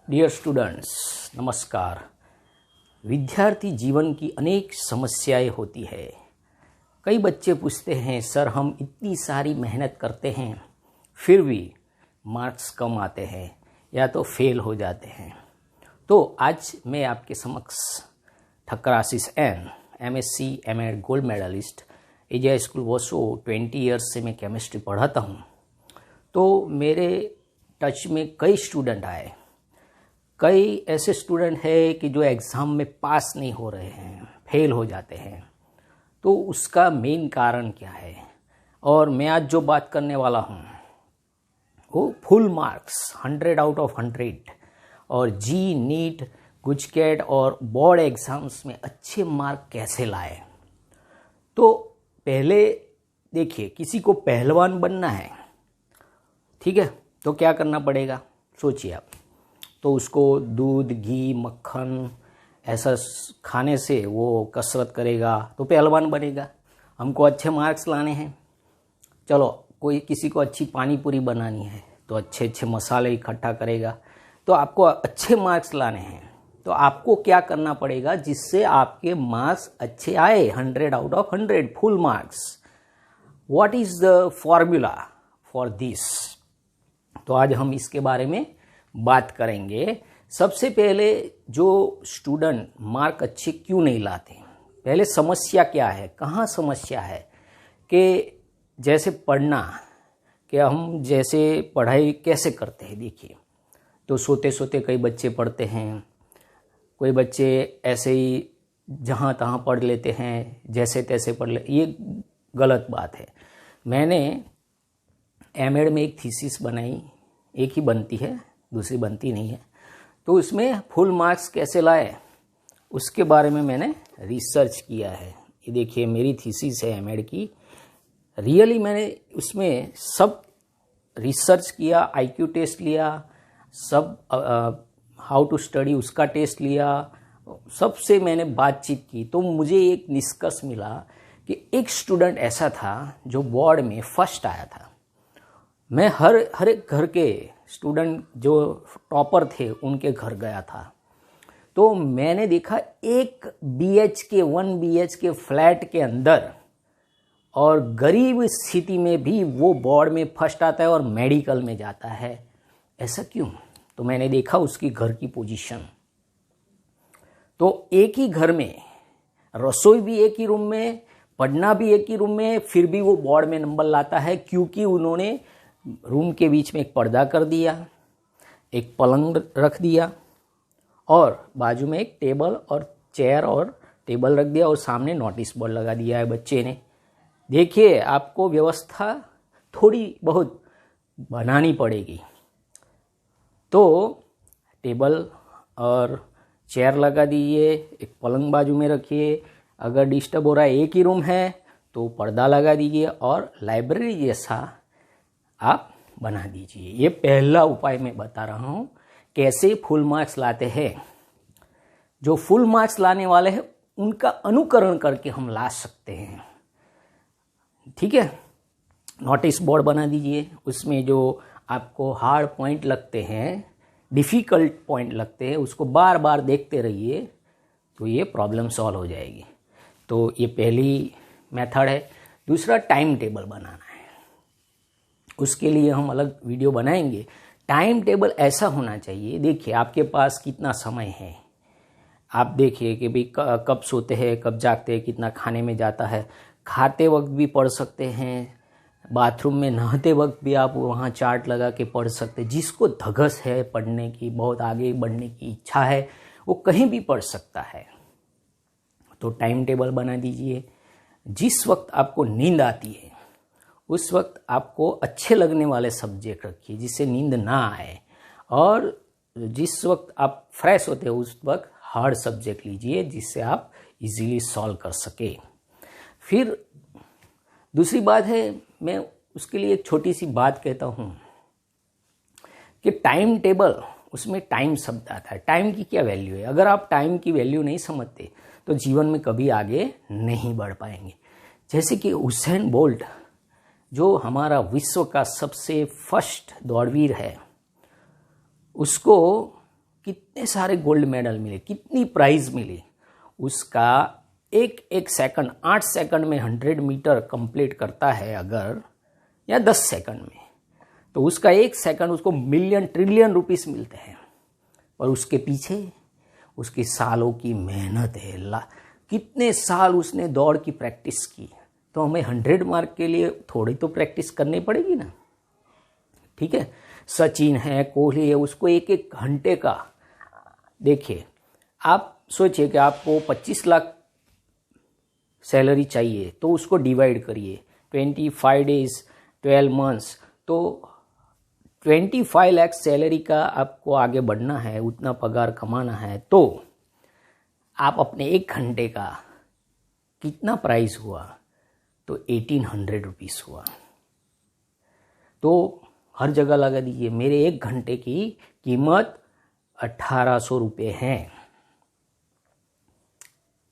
Dear students, नमस्कार। विद्यार्थी जीवन की अनेक समस्याएं होती है। कई बच्चे पूछते हैं, सर हम इतनी सारी मेहनत करते हैं फिर भी मार्क्स कम आते हैं या तो फेल हो जाते हैं। तो आज मैं आपके समक्ष Thakkar Ashish N MSc M.Ed gold medalist एजिया स्कूल वोसो 20 ईयर्स से मैं केमिस्ट्री पढ़ाता हूँ। तो मेरे टच में कई स्टूडेंट आए। कई ऐसे स्टूडेंट हैं कि जो एग्ज़ाम में पास नहीं हो रहे हैं, फेल हो जाते हैं। तो उसका मेन कारण क्या है, और मैं आज जो बात करने वाला हूँ वो फुल मार्क्स 100 आउट ऑफ 100 और जी नीट गुजकेट और बोर्ड एग्ज़ाम्स में अच्छे मार्क कैसे लाए। तो पहले देखिए, किसी को पहलवान बनना है, ठीक है, तो क्या करना पड़ेगा सोचिए आप। तो उसको दूध घी मक्खन ऐसा खाने से वो कसरत करेगा तो पहलवान बनेगा। हमको अच्छे मार्क्स लाने हैं, चलो कोई किसी को अच्छी पानी पूरी बनानी है तो अच्छे अच्छे मसाले इकट्ठा करेगा। तो आपको अच्छे मार्क्स लाने हैं तो आपको क्या करना पड़ेगा जिससे आपके मार्क्स अच्छे आए, 100 out of 100 full marks. What is the formula for this? तो आज हम इसके बारे में बात करेंगे। सबसे पहले जो स्टूडेंट मार्क अच्छे क्यों नहीं लाते, पहले समस्या क्या है, कहाँ समस्या है। कि जैसे पढ़ना, कि हम जैसे पढ़ाई कैसे करते हैं, देखिए तो सोते सोते कई बच्चे पढ़ते हैं, कोई बच्चे ऐसे ही जहाँ तहाँ पढ़ लेते हैं, जैसे तैसे पढ़ ले। ये गलत बात है। मैंने M.Ed में एक थीसिस बनाई, एक ही बनती है, दूसरी बनती नहीं है। तो उसमें फुल मार्क्स कैसे लाए उसके बारे में मैंने रिसर्च किया है। ये देखिए मेरी थीसिस है M.Ed की। रियली मैंने उसमें सब रिसर्च किया, IQ टेस्ट लिया, सब हाउ टू स्टडी उसका टेस्ट लिया, सबसे मैंने बातचीत की। तो मुझे एक निष्कर्ष मिला कि एक स्टूडेंट ऐसा था जो बोर्ड में फर्स्ट आया था। मैं हर एक घर के स्टूडेंट जो टॉपर थे उनके घर गया था। तो मैंने देखा एक BHK 1 BHK फ्लैट के अंदर और गरीब स्थिति में भी वो बोर्ड में फर्स्ट आता है और मेडिकल में जाता है। ऐसा क्यों? तो मैंने देखा उसकी घर की पोजीशन। तो एक ही घर में, रसोई भी एक ही रूम में, पढ़ना भी एक ही रूम में, फिर भी वो बोर्ड में नंबर लाता है क्योंकि उन्होंने रूम के बीच में एक पर्दा कर दिया, एक पलंग रख दिया और बाजू में एक टेबल और चेयर और टेबल रख दिया और सामने नोटिस बोर्ड लगा दिया है बच्चे ने। देखिए आपको व्यवस्था थोड़ी बहुत बनानी पड़ेगी। तो टेबल और चेयर लगा दीजिए, एक पलंग बाजू में रखिए। अगर डिस्टर्ब हो रहा है, एक ही रूम है तो पर्दा लगा दीजिए और लाइब्रेरी जैसा आप बना दीजिए। ये पहला उपाय मैं बता रहा हूँ कैसे फुल मार्क्स लाते हैं। जो फुल मार्क्स लाने वाले हैं उनका अनुकरण करके हम ला सकते हैं, ठीक है। नोटिस बोर्ड बना दीजिए, उसमें जो आपको हार्ड पॉइंट लगते हैं, डिफ़िकल्ट पॉइंट लगते हैं, उसको बार बार देखते रहिए तो ये प्रॉब्लम सॉल्व हो जाएगी। तो ये पहली मेथड है। दूसरा, टाइम टेबल बनाना है। उसके लिए हम अलग वीडियो बनाएंगे। टाइम टेबल ऐसा होना चाहिए, देखिए आपके पास कितना समय है, आप देखिए कि भाई कब सोते हैं, कब जागते हैं, कितना खाने में जाता है। खाते वक्त भी पढ़ सकते हैं, बाथरूम में नहाते वक्त भी आप वहाँ चार्ट लगा के पढ़ सकते हैं। जिसको धगस है पढ़ने की, बहुत आगे बढ़ने की इच्छा है, वो कहीं भी पढ़ सकता है। तो टाइम टेबल बना दीजिए। जिस वक्त आपको नींद आती है उस वक्त आपको अच्छे लगने वाले सब्जेक्ट रखिए जिससे नींद ना आए, और जिस वक्त आप फ्रेश होते हैं उस वक्त हार्ड सब्जेक्ट लीजिए जिससे आप इजीली सॉल्व कर सके। फिर दूसरी बात है, मैं उसके लिए एक छोटी सी बात कहता हूँ कि टाइम टेबल, उसमें टाइम शब्द आता है। टाइम की क्या वैल्यू है? अगर आप टाइम की वैल्यू नहीं समझते तो जीवन में कभी आगे नहीं बढ़ पाएंगे। जैसे कि हुसैन बोल्ट जो हमारा विश्व का सबसे फर्स्ट दौड़वीर है, उसको कितने सारे गोल्ड मेडल मिले, कितनी प्राइज मिली, उसका एक एक सेकंड, 8 सेकंड में 100 मीटर कंप्लीट करता है अगर, या 10 सेकंड में, तो उसका एक सेकंड उसको मिलियन ट्रिलियन रुपीस मिलते हैं। और उसके पीछे उसकी सालों की मेहनत है, कितने साल उसने दौड़ की प्रैक्टिस की। तो हमें 100 मार्क के लिए थोड़ी तो प्रैक्टिस करनी पड़ेगी ना, ठीक है। सचिन है, कोहली है, उसको एक एक घंटे का, देखिए आप सोचिए कि आपको 25 लाख सैलरी चाहिए, तो उसको डिवाइड करिए 25 डेज 12 मंथ्स, तो 25 लाख सैलरी का आपको आगे बढ़ना है, उतना पगार कमाना है, तो आप अपने एक घंटे का कितना प्राइस हुआ, तो 1800 रुपीस हुआ। तो हर जगह लगा दीजिए, मेरे एक घंटे की कीमत 1800 रुपये है।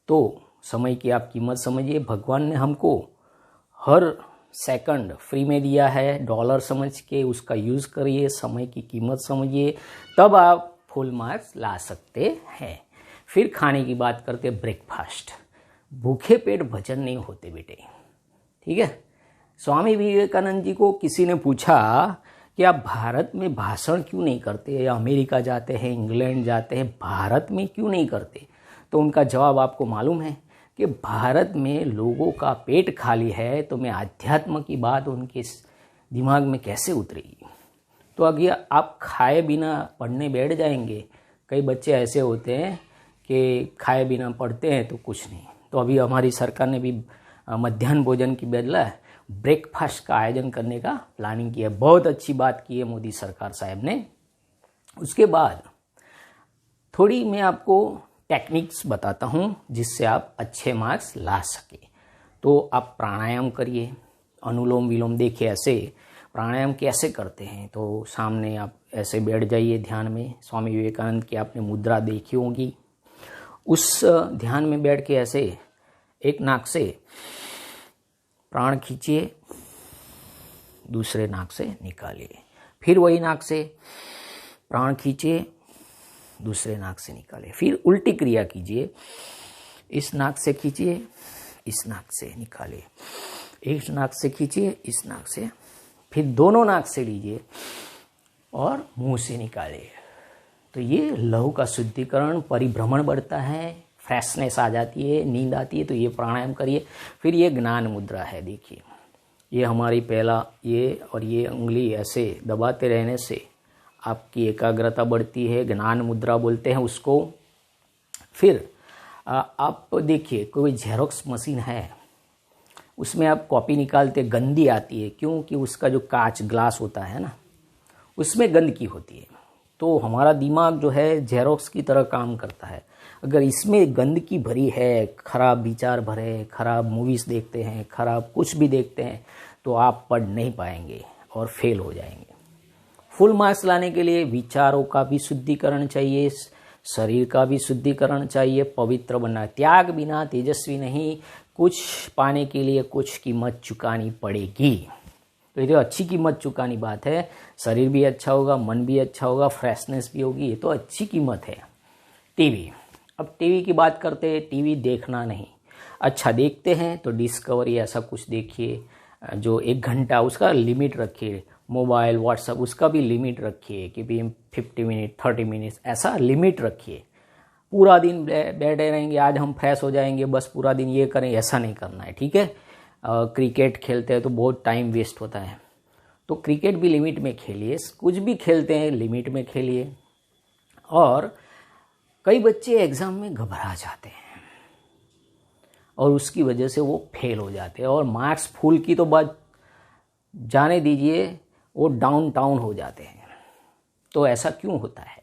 तो समय की आप कीमत समझिए, भगवान ने हमको हर सेकंड फ्री में दिया है, डॉलर समझ के उसका यूज़ करिए, समय की कीमत समझिए, तब आप फुल मार्क्स ला सकते हैं। फिर खाने की बात करते, ब्रेकफास्ट। भूखे पेट भजन नहीं होते बेटे, ठीक है। स्वामी विवेकानंद जी को किसी ने पूछा कि आप भारत में भाषण क्यों नहीं करते, या अमेरिका जाते हैं, इंग्लैंड जाते हैं, भारत में क्यों नहीं करते, तो उनका जवाब आपको मालूम है कि भारत में लोगों का पेट खाली है, तो मैं अध्यात्म की बात उनके दिमाग में कैसे उतरेगी। तो अगर आप खाए बिना पढ़ने बैठ जाएंगे, कई बच्चे ऐसे होते हैं कि खाए बिना पढ़ते हैं तो कुछ नहीं। तो अभी हमारी सरकार ने भी मध्याह्न भोजन की बदला ब्रेकफास्ट का आयोजन करने का प्लानिंग किया है। बहुत अच्छी बात की है मोदी सरकार साहब ने। उसके बाद थोड़ी मैं आपको टेक्निक्स बताता हूँ जिससे आप अच्छे मार्क्स ला सके। तो आप प्राणायाम करिए, अनुलोम विलोम। देखिए ऐसे प्राणायाम कैसे करते हैं, तो सामने आप ऐसे बैठ जाइए ध्यान में। स्वामी विवेकानंद की आपने मुद्रा देखी होगी, उस ध्यान में बैठ के ऐसे एक नाक से प्राण खींचिए, दूसरे नाक से निकालिए, फिर वही नाक से प्राण खींचिए, दूसरे नाक से निकालिए, फिर उल्टी क्रिया कीजिए, इस नाक से खींचिए, इस नाक से निकालिए, एक नाक से खींचिए, इस नाक से, फिर दोनों नाक से लीजिए और मुंह से निकालिए। तो ये लहू का शुद्धिकरण, परिभ्रमण बढ़ता है, फ्रेशनेस आ जाती है, नींद आती है। तो ये प्राणायाम करिए। फिर ये ज्ञान मुद्रा है, देखिए ये हमारी पहला ये और ये उंगली ऐसे दबाते रहने से आपकी एकाग्रता बढ़ती है, ज्ञान मुद्रा बोलते हैं उसको। फिर आप देखिए कोई जेरोक्स मशीन है, उसमें आप कॉपी निकालते, गंदी आती है, क्योंकि उसका जो कांच ग्लास होता है ना, उसमें गंदगी होती है। तो हमारा दिमाग जो है जेरोक्स की तरह काम करता है। अगर इसमें गंदगी भरी है, खराब विचार भरे, खराब मूवीज़ देखते हैं, खराब कुछ भी देखते हैं, तो आप पढ़ नहीं पाएंगे और फेल हो जाएंगे। फुल मार्क्स लाने के लिए विचारों का भी शुद्धिकरण चाहिए, शरीर का भी शुद्धिकरण चाहिए, पवित्र बनना। त्याग बिना तेजस्वी नहीं, कुछ पाने के लिए कुछ कीमत चुकानी पड़ेगी। तो ये तो अच्छी कीमत चुकानी बात है। शरीर भी अच्छा होगा, मन भी अच्छा होगा, फ्रेशनेस भी होगी, ये तो अच्छी कीमत है। टीवी, अब टीवी की बात करते हैं। टीवी देखना नहीं, अच्छा देखते हैं तो डिस्कवरी ऐसा कुछ देखिए जो 1 घंटा, उसका लिमिट रखिए। मोबाइल, व्हाट्सएप, उसका भी लिमिट रखिए कि भी 50 मिनट 30 मिनट्स ऐसा लिमिट रखिए। पूरा दिन बैठे रहेंगे, आज हम फ्रेश हो जाएंगे, बस पूरा दिन ये करें, ऐसा नहीं करना है, ठीक है। क्रिकेट खेलते हैं तो बहुत टाइम वेस्ट होता है, तो क्रिकेट भी लिमिट में खेलिए। कुछ भी खेलते हैं लिमिट में खेलिए। और कई बच्चे एग्ज़ाम में घबरा जाते हैं और उसकी वजह से वो फेल हो जाते हैं, और मार्क्स फुल की तो बात जाने दीजिए, वो डाउन टाउन हो जाते हैं। तो ऐसा क्यों होता है?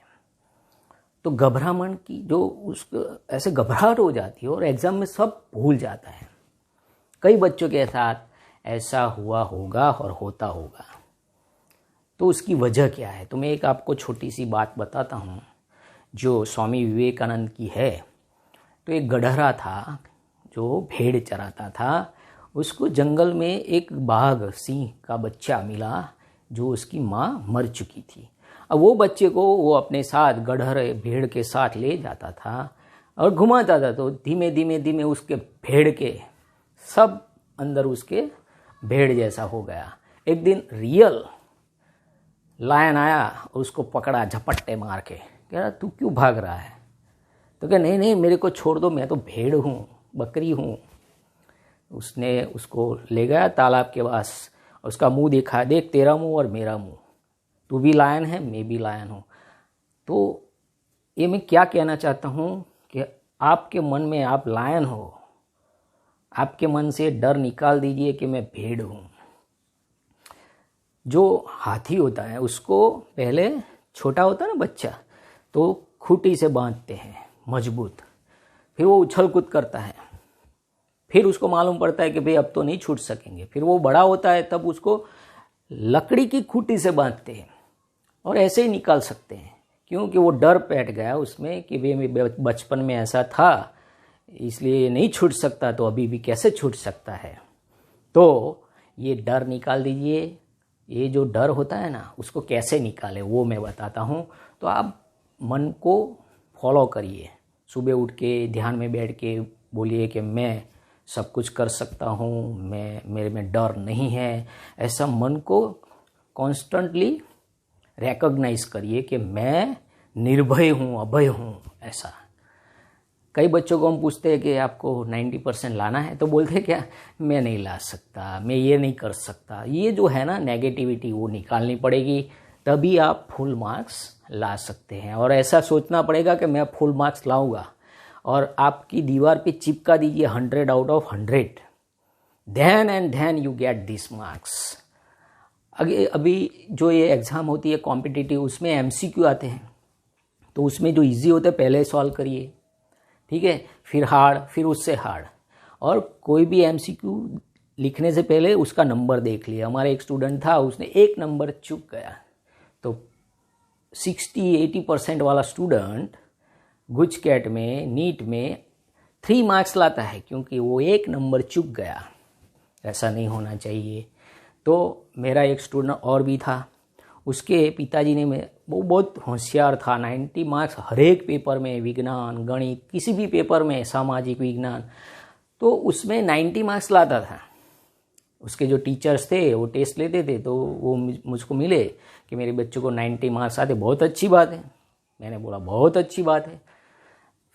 तो घबराहट की जो उसको ऐसे घबराहट हो जाती है और एग्ज़ाम में सब भूल जाता है। कई बच्चों के साथ ऐसा हुआ होगा और होता होगा। तो उसकी वजह क्या है? तो मैं एक आपको छोटी सी बात बताता हूँ जो स्वामी विवेकानंद की है। तो एक गडहरा था जो भेड़ चराता था, उसको जंगल में एक बाघ, सिंह का बच्चा मिला जो उसकी माँ मर चुकी थी। अब वो बच्चे को वो अपने साथ गधर भेड़ के साथ ले जाता था और घुमाता था, तो धीमे धीमे धीमे उसके भेड़ के सब अंदर उसके भेड़ जैसा हो गया। एक दिन रियल लायन आया और उसको पकड़ा झपट्टे मार के, कह रहा तू क्यों भाग रहा है? तो कह नहीं नहीं मेरे को छोड़ दो, मैं तो भेड़ हूँ, बकरी हूँ। उसने उसको ले गया तालाब के पास, उसका मुंह देखा, देख तेरा मुंह और मेरा मुंह, तू भी लायन है, मैं भी लायन हूँ। तो ये मैं क्या कहना चाहता हूँ कि आपके मन में आप लायन हो, आपके मन से डर निकाल दीजिए कि मैं भेड़ हूँ। जो हाथी होता है उसको पहले छोटा होता है ना बच्चा, तो खूंटी से बांधते हैं मजबूत, फिर वो उछल कूद करता है, फिर उसको मालूम पड़ता है कि भाई अब तो नहीं छूट सकेंगे, फिर वो बड़ा होता है तब उसको लकड़ी की खूंटी से बांधते हैं और ऐसे ही निकाल सकते हैं, क्योंकि वो डर बैठ गया उसमें कि भाई बचपन में ऐसा था इसलिए नहीं छूट सकता, तो अभी भी कैसे छूट सकता है। तो ये डर निकाल दीजिए। ये जो डर होता है ना उसको कैसे निकाले वो मैं बताता हूँ। तो आप मन को फॉलो करिए, सुबह उठ के ध्यान में बैठ के बोलिए कि मैं सब कुछ कर सकता हूँ, मेरे में डर नहीं है। ऐसा मन को कॉन्स्टेंटली रिकॉग्नाइज करिए कि मैं निर्भय हूँ, अभय हूँ। ऐसा कई बच्चों को हम पूछते हैं कि आपको 90% लाना है, तो बोलते हैं क्या मैं नहीं ला सकता, मैं ये नहीं कर सकता। ये जो है ना नेगेटिविटी वो निकालनी पड़ेगी, तभी आप फुल मार्क्स ला सकते हैं। और ऐसा सोचना पड़ेगा कि मैं फुल मार्क्स लाऊंगा, और आपकी दीवार पे चिपका दीजिए 100 out of 100, then and then you get this marks. अभी जो ये एग्ज़ाम होती है कॉम्पिटिटिव, उसमें MCQ आते हैं, तो उसमें जो इजी होता है पहले सॉल्व करिए, ठीक है, फिर हार्ड, फिर उससे हार्ड। और कोई भी MCQ लिखने से पहले उसका नंबर देख लिया। हमारा एक स्टूडेंट था, उसने एक नंबर चूक गया, तो 60-80% वाला स्टूडेंट गुजकैट में, नीट में 3 मार्क्स लाता है, क्योंकि वो एक नंबर चूक गया। ऐसा नहीं होना चाहिए। तो मेरा एक स्टूडेंट और भी था, उसके पिताजी ने, वो बहुत होशियार था, 90 मार्क्स हर एक पेपर में, विज्ञान, गणित, किसी भी पेपर में, सामाजिक विज्ञान, तो उसमें 90 मार्क्स लाता था। उसके जो टीचर्स थे वो टेस्ट लेते थे, तो वो मुझको मिले कि मेरे बच्चों को 90 मार्क्स आते, बहुत अच्छी बात है। मैंने बोला बहुत अच्छी बात है।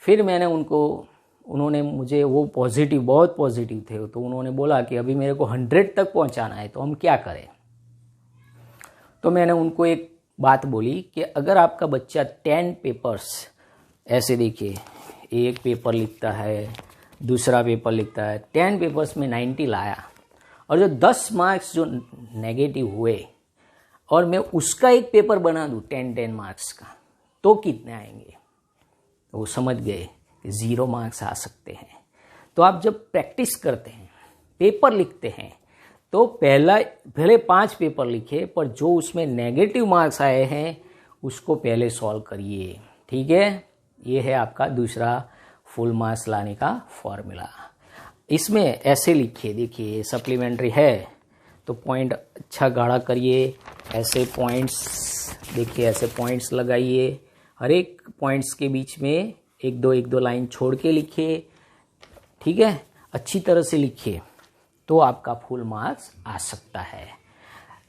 फिर मैंने उन्होंने मुझे, वो पॉजिटिव, बहुत पॉजिटिव थे, तो उन्होंने बोला कि अभी मेरे को 100 तक पहुंचाना है, तो हम क्या करें। तो मैंने उनको एक बात बोली कि अगर आपका बच्चा 10 पेपर्स, ऐसे देखिए, एक पेपर लिखता है, दूसरा पेपर लिखता है, 10 पेपर्स में 90 लाया, और जो 10 मार्क्स जो नेगेटिव हुए, और मैं उसका एक पेपर बना दूँ 10 मार्क्स का, तो कितने आएंगे। वो समझ गए कि 0 मार्क्स आ सकते हैं। तो आप जब प्रैक्टिस करते हैं, पेपर लिखते हैं, तो पहले 5 पेपर लिखे, पर जो उसमें नेगेटिव मार्क्स आए हैं उसको पहले सॉल्व करिए, ठीक है। ये है आपका दूसरा फुल मार्क्स लाने का फॉर्मूला। इसमें ऐसे लिखिए, देखिए सप्लीमेंट्री है तो पॉइंट अच्छा गाढ़ा करिए, ऐसे पॉइंट्स देखिए, ऐसे पॉइंट्स लगाइए, हर एक पॉइंट्स के बीच में एक दो लाइन छोड़ के लिखिए, ठीक है, अच्छी तरह से लिखिए, तो आपका फुल मार्क्स आ सकता है।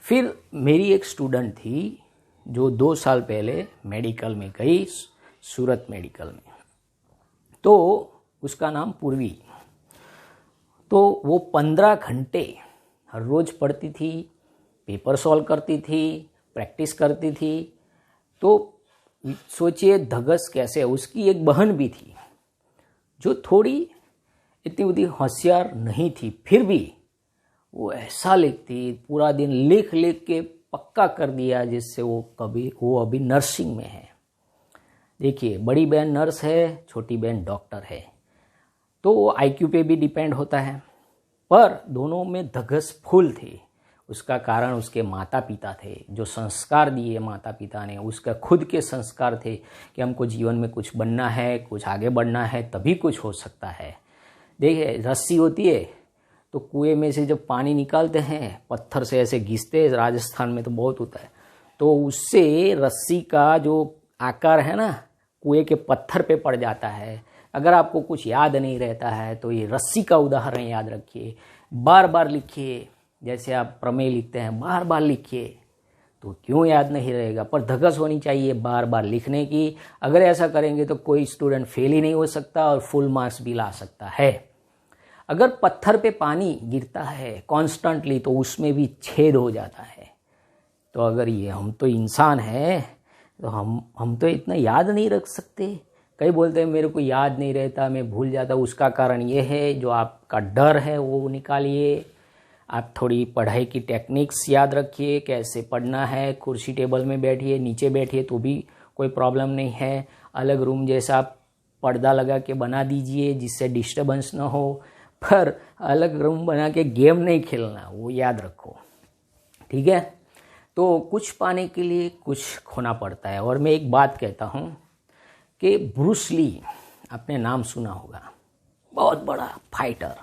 फिर मेरी एक स्टूडेंट थी जो 2 साल पहले मेडिकल में गई, सूरत मेडिकल में, तो उसका नाम पूर्वी। तो वो 15 घंटे हर रोज़ पढ़ती थी, पेपर सॉल्व करती थी, प्रैक्टिस करती थी। तो सोचिए धगस कैसे। उसकी एक बहन भी थी जो थोड़ी इतनी होशियार नहीं थी, फिर भी वो ऐसा लिखती, पूरा दिन लिख लिख के पक्का कर दिया, जिससे वो अभी नर्सिंग में है। देखिए, बड़ी बहन नर्स है, छोटी बहन डॉक्टर है, तो वो IQ पे भी डिपेंड होता है, पर दोनों में धगस फुल थी। उसका कारण उसके माता पिता थे, जो संस्कार दिए माता पिता ने। उसका खुद के संस्कार थे कि हमको जीवन में कुछ बनना है, कुछ आगे बढ़ना है, तभी कुछ हो सकता है। देखिए, रस्सी होती है तो कुएं में से जब पानी निकालते हैं, पत्थर से ऐसे घिसते हैं, राजस्थान में तो बहुत होता है, तो उससे रस्सी का जो आकार है ना कुएं के पत्थर पे पड़ जाता है। अगर आपको कुछ याद नहीं रहता है तो ये रस्सी का उदाहरण याद रखिए, बार बार लिखिए। जैसे आप प्रमेय लिखते हैं, बार बार लिखिए, तो क्यों याद नहीं रहेगा। पर धगस होनी चाहिए बार बार लिखने की। अगर ऐसा करेंगे तो कोई स्टूडेंट फेल ही नहीं हो सकता और फुल मार्क्स भी ला सकता है। अगर पत्थर पे पानी गिरता है कॉन्स्टेंटली तो उसमें भी छेद हो जाता है। तो अगर ये हम तो इंसान हैं तो हम तो इतना याद नहीं रख सकते। कई बोलते हैं मेरे को याद नहीं रहता, मैं भूल जाता। उसका कारण ये है जो आपका डर है वो निकालिए। आप थोड़ी पढ़ाई की टेक्निक्स याद रखिए, कैसे पढ़ना है। कुर्सी टेबल में बैठिए, नीचे बैठिए तो भी कोई प्रॉब्लम नहीं है। अलग रूम जैसा आप पर्दा लगा के बना दीजिए जिससे डिस्टर्बेंस ना हो, पर अलग रूम बना के गेम नहीं खेलना, वो याद रखो, ठीक है। तो कुछ पाने के लिए कुछ खोना पड़ता है। और मैं एक बात कहता हूँ कि ब्रूस ली, आपने नाम सुना होगा, बहुत बड़ा फाइटर।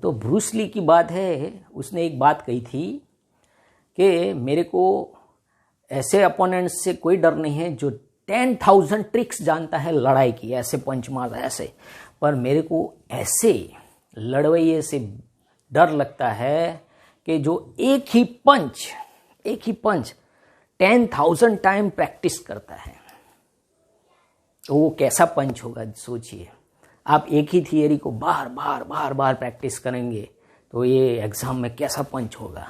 तो ब्रूस ली की बात है, उसने एक बात कही थी कि मेरे को ऐसे अपोनेंट्स से कोई डर नहीं है जो 10,000 ट्रिक्स जानता है लड़ाई की, ऐसे पंच मारता है ऐसे, पर मेरे को ऐसे लड़वैये से डर लगता है कि जो एक ही पंच 10,000 टाइम प्रैक्टिस करता है। तो वो कैसा पंच होगा सोचिए। आप एक ही थियरी को बार बार प्रैक्टिस करेंगे तो ये एग्जाम में कैसा पंच होगा।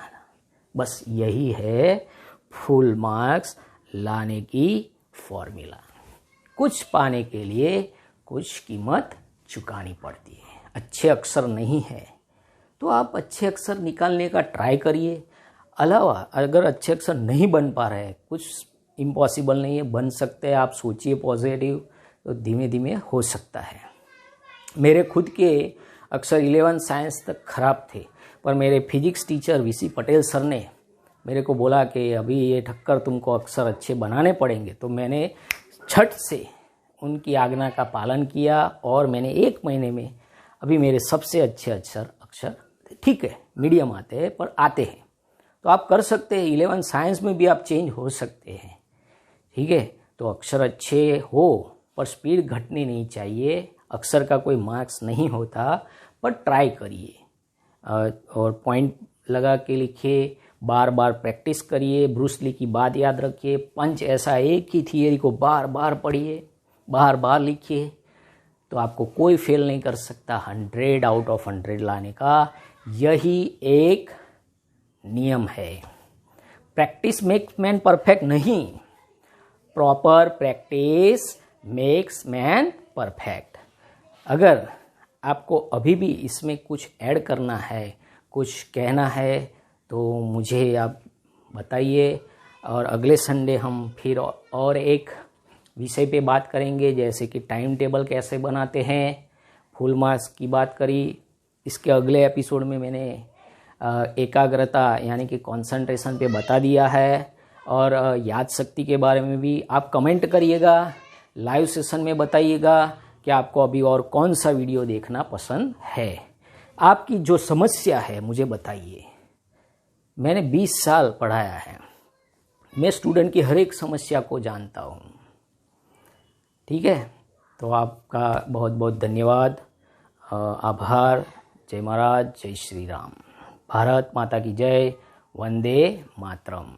बस यही है फुल मार्क्स लाने की फॉर्मूला। कुछ पाने के लिए कुछ कीमत चुकानी पड़ती है। अच्छे अक्षर नहीं है तो आप अच्छे अक्षर निकालने का ट्राई करिए। अलावा अगर अच्छे अक्षर नहीं बन पा रहे, कुछ इम्पॉसिबल नहीं है, बन सकते हैं। आप सोचिए पॉजिटिव, तो धीमे धीमे हो सकता है। मेरे खुद के अक्षर 11 साइंस तक खराब थे, पर मेरे physics teacher VC Patel sir ने मेरे को बोला कि अभी ये ठक्कर तुमको अक्षर अच्छे बनाने पड़ेंगे। तो मैंने झट से उनकी आज्ञा का पालन किया और मैंने 1 महीने में अभी मेरे सबसे अच्छे अक्षर ठीक है, मीडियम आते हैं पर आते हैं। तो आप कर सकते हैं, 11 साइंस में भी आप चेंज हो सकते हैं, ठीक है। तो अक्षर अच्छे हो पर स्पीड घटनी नहीं चाहिए। अक्षर का कोई मार्क्स नहीं होता, पर ट्राई करिए और पॉइंट लगा के लिखिए, बार बार प्रैक्टिस करिए। ब्रूस ली की बात याद रखिए, पंच ऐसा एक ही थियरी को बार बार पढ़िए, बार बार लिखिए, तो आपको कोई फेल नहीं कर सकता। 100 आउट ऑफ 100 लाने का यही एक नियम है। प्रैक्टिस मेक्स मैन परफेक्ट नहीं, proper practice makes man perfect. अगर आपको अभी भी इसमें कुछ ऐड करना है, कुछ कहना है, तो मुझे आप बताइए। और अगले संडे हम फिर और एक विषय पे बात करेंगे, जैसे कि टाइम टेबल कैसे बनाते हैं। फुल मार्क्स की बात करी। इसके अगले एपिसोड में मैंने एकाग्रता यानी कि कंसंट्रेशन पे बता दिया है, और याद शक्ति के बारे में भी आप कमेंट करिएगा, लाइव सेशन में बताइएगा कि आपको अभी और कौन सा वीडियो देखना पसंद है। आपकी जो समस्या है मुझे बताइए। मैंने 20 साल पढ़ाया है, मैं स्टूडेंट की हर एक समस्या को जानता हूँ, ठीक है। तो आपका बहुत बहुत धन्यवाद, आभार। जय महाराज, जय श्री राम। भारत माता की जय। वंदे मातरम।